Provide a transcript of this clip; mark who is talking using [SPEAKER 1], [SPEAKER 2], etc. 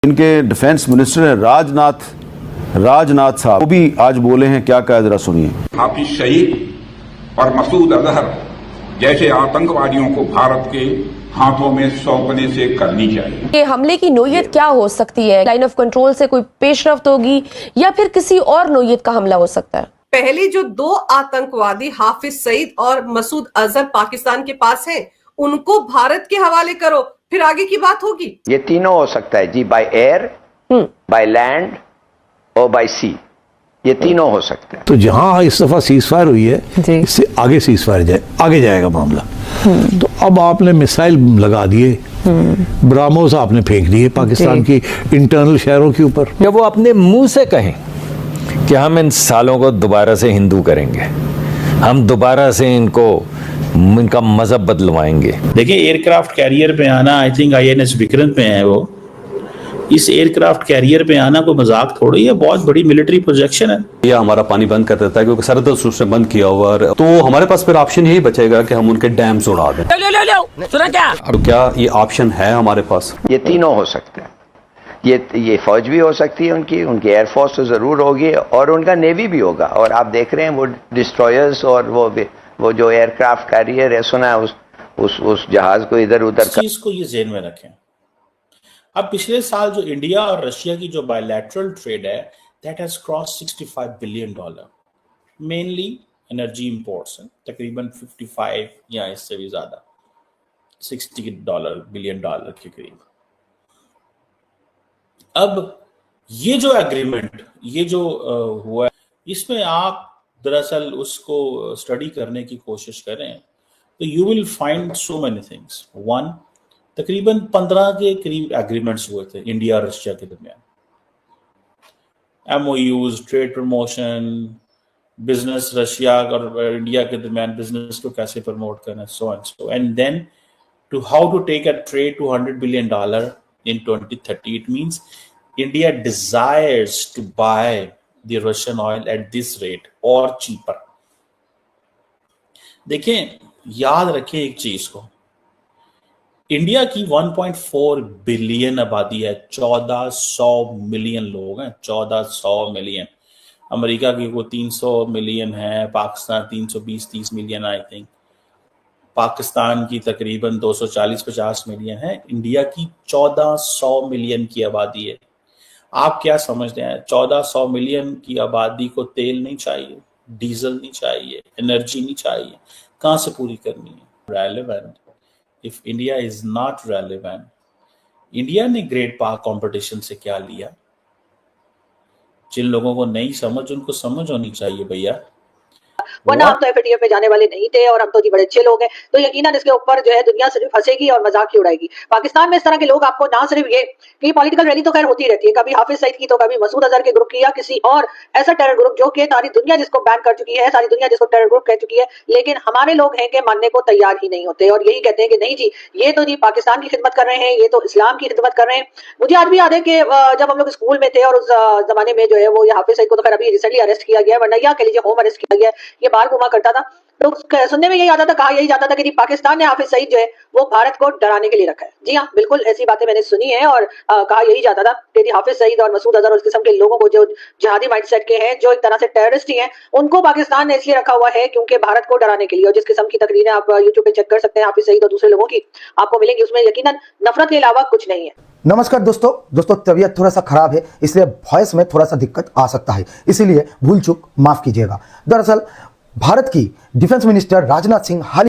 [SPEAKER 1] इनके defence minister हैं राजनाथ साहब, वो भी आज बोले हैं। क्या कहा जरा सुनिए।
[SPEAKER 2] हाफिज सईद और मसूद अजहर जैसे आतंकवादियों को भारत के हाथों में सौंपने से करनी चाहिए।
[SPEAKER 3] ये हमले की नोयत क्या हो सकती है? लाइन ऑफ कंट्रोल से कोई पेशरफ्त होगी या फिर किसी और नोयत का हमला हो सकता है?
[SPEAKER 4] पहले जो दो आतंकवादी हाफिज सईद और मसूद अजहर पाकिस्तान के पास हैं, उनको भारत के हवाले करो, फिर आगे की बात होगी।
[SPEAKER 5] ये तीनों हो सकता है जी, बाय एयर, बाय लैंड और बाय सी, ये तीनों हो सकते हैं।
[SPEAKER 6] तो जहां इस दफा सीज फायर हुई है, इससे आगे सीज फायर आगे जाएगा मामला। तो अब आपने मिसाइल लगा दिए, ब्राह्मोस आपने फेंक दिए पाकिस्तान की इंटरनल शहरों के ऊपर।
[SPEAKER 7] जब वो अपने मुंह से कहें कि हम इन सालों को दोबारा से हिंदू करेंगे, हम दोबारा से इनका मजहब बदलवाएंगे।
[SPEAKER 8] देखिए, एयरक्राफ्ट कैरियर पे आना, आई थिंक INS विक्रांत पे है वो, इस एयरक्राफ्ट कैरियर पे आना कोई मजाक थोड़ी है, बहुत बड़ी मिलिट्री प्रोजेक्शन है।
[SPEAKER 9] ये हमारा पानी बंद कर देता है क्योंकि सरहद से बंद किया हुआ है, तो हमारे पास फिर ऑप्शन यही बचेगा कि हम उनके डैम्स उड़ा दें।
[SPEAKER 3] सुना क्या?
[SPEAKER 9] तो क्या ये ऑप्शन है हमारे पास?
[SPEAKER 5] ये तीनों हो सकते हैं। ये फौज भी हो सकती है, उनकी एयरफोर्स तो जरूर होगी और उनका नेवी भी होगा। और आप देख रहे हैं वो डिस्ट्रॉयर्स और वो जो एयरक्राफ्ट कैरियर है, सुना है उस जहाज को इधर उधर।
[SPEAKER 8] इस चीज को ये ज़हन में रखें। अब पिछले साल जो इंडिया और रशिया की जो बायलैटरल ट्रेड है, that has cross $65 billion, mainly energy imports हैं, तकरीबन 55 या इससे भी ज्यादा $60 बिलियन के करीब। अब ये जो एग्रीमेंट, ये जो हुआ है, इसमें आप दरअसल उसको स्टडी करने की कोशिश करें तो you will find so many things. One, तकरीबन 15 के करीब एग्रीमेंट्स हुए थे इंडिया और रशिया के दरमियान। MOUs, trade promotion, business, Russia और इंडिया के दरमियान बिजनेस को कैसे प्रमोट करना, so and then to how to take a trade to $100 billion in 2030. It means India desires to buy the Russian oil at this rate or cheaper. देखें, याद रखें एक चीज को, इंडिया की 1.4 बिलियन आबादी है, 1400 मिलियन लोग हैं, 1400 मिलियन। अमेरिका की वो 300 मिलियन है, Pakistan 320-30 million I think, Pakistan की तकरीबन 240-50 मिलियन है, इंडिया की 1400 मिलियन की आबादी है। आप क्या समझते हैं, 1400 मिलियन की आबादी को तेल नहीं चाहिए, डीजल नहीं चाहिए, एनर्जी नहीं चाहिए, कहां से पूरी करनी है? Relevant. If India is not relevant, India ने ग्रेट पाक कंपटीशन से क्या लिया? जिन लोगों को नहीं समझ, उनको समझ होनी चाहिए भैया।
[SPEAKER 10] वरना हम तो FATF में जाने वाले नहीं थे और हम तो जी बड़े अच्छे लोग हैं, तो यकीनन इसके ऊपर जो है दुनिया सिर्फ हंसेगी और मजाक ही उड़ाएगी। पाकिस्तान में इस तरह के लोग आपको ना सिर्फ ये कि पॉलिटिकल रैली तो खैर होती रहती है, कभी हाफिज सईद की तो कभी मसूद अजहर के ग्रुप की या किसी और ऐसा टेरर ग्रुप जो कि सारी दुनिया जिसको बैन कर चुकी है, सारी दुनिया जिसको टेरर ग्रुप कह चुकी है, लेकिन हमारे लोग हैं कि मानने को तैयार ही नहीं होते और यही कहते हैं कि नहीं जी, ये तो जी पाकिस्तान की खिदमत कर रहे हैं, ये तो इस्लाम की खिदमत कर रहे हैं। मुझे आज भी याद है कि जब हम लोग स्कूल में थे और उस जमाने में जो है वो हाफिज सईद को तो खैर अभी रिसेंटली अरेस्ट किया गया है, वरना या कह लीजिए होम अरेस्ट किया गया है, ये बाहर घुमा करता था। तो सुनने में यही आता था, कहा यही जाता था कि पाकिस्तान ने हाफिज सईद जो है वो भारत को डराने के लिए रखा है। जी हाँ, बिल्कुल ऐसी बातें मैंने सुनी है और कहा यही जाता था कि हाफिज सईद और मसूद अजहर और इस किस्म के लोगों को जो जिहादी माइंडसेट के हैं, जो एक तरह से टेररिस्ट ही हैं, उनको पाकिस्तान ने इसलिए रखा हुआ है क्योंकि भारत को डराने के लिए। और जिस किस्म की तकरीरें आप यूट्यूब पे चेक कर सकते हैं हाफिज सईद और दूसरे लोगों की, आपको मिलेंगी, उसमें यकीनन नफरत के अलावा कुछ नहीं है।
[SPEAKER 11] नमस्कार दोस्तों, तबीयत थोड़ा सा खराब है, इसलिए वॉइस में थोड़ा सा दिक्कत आ सकता है, इसीलिए भूल चूक माफ कीजिएगा। दरअसल भारत की डिफेंस मिनिस्टर राजनाथ सिंह हाल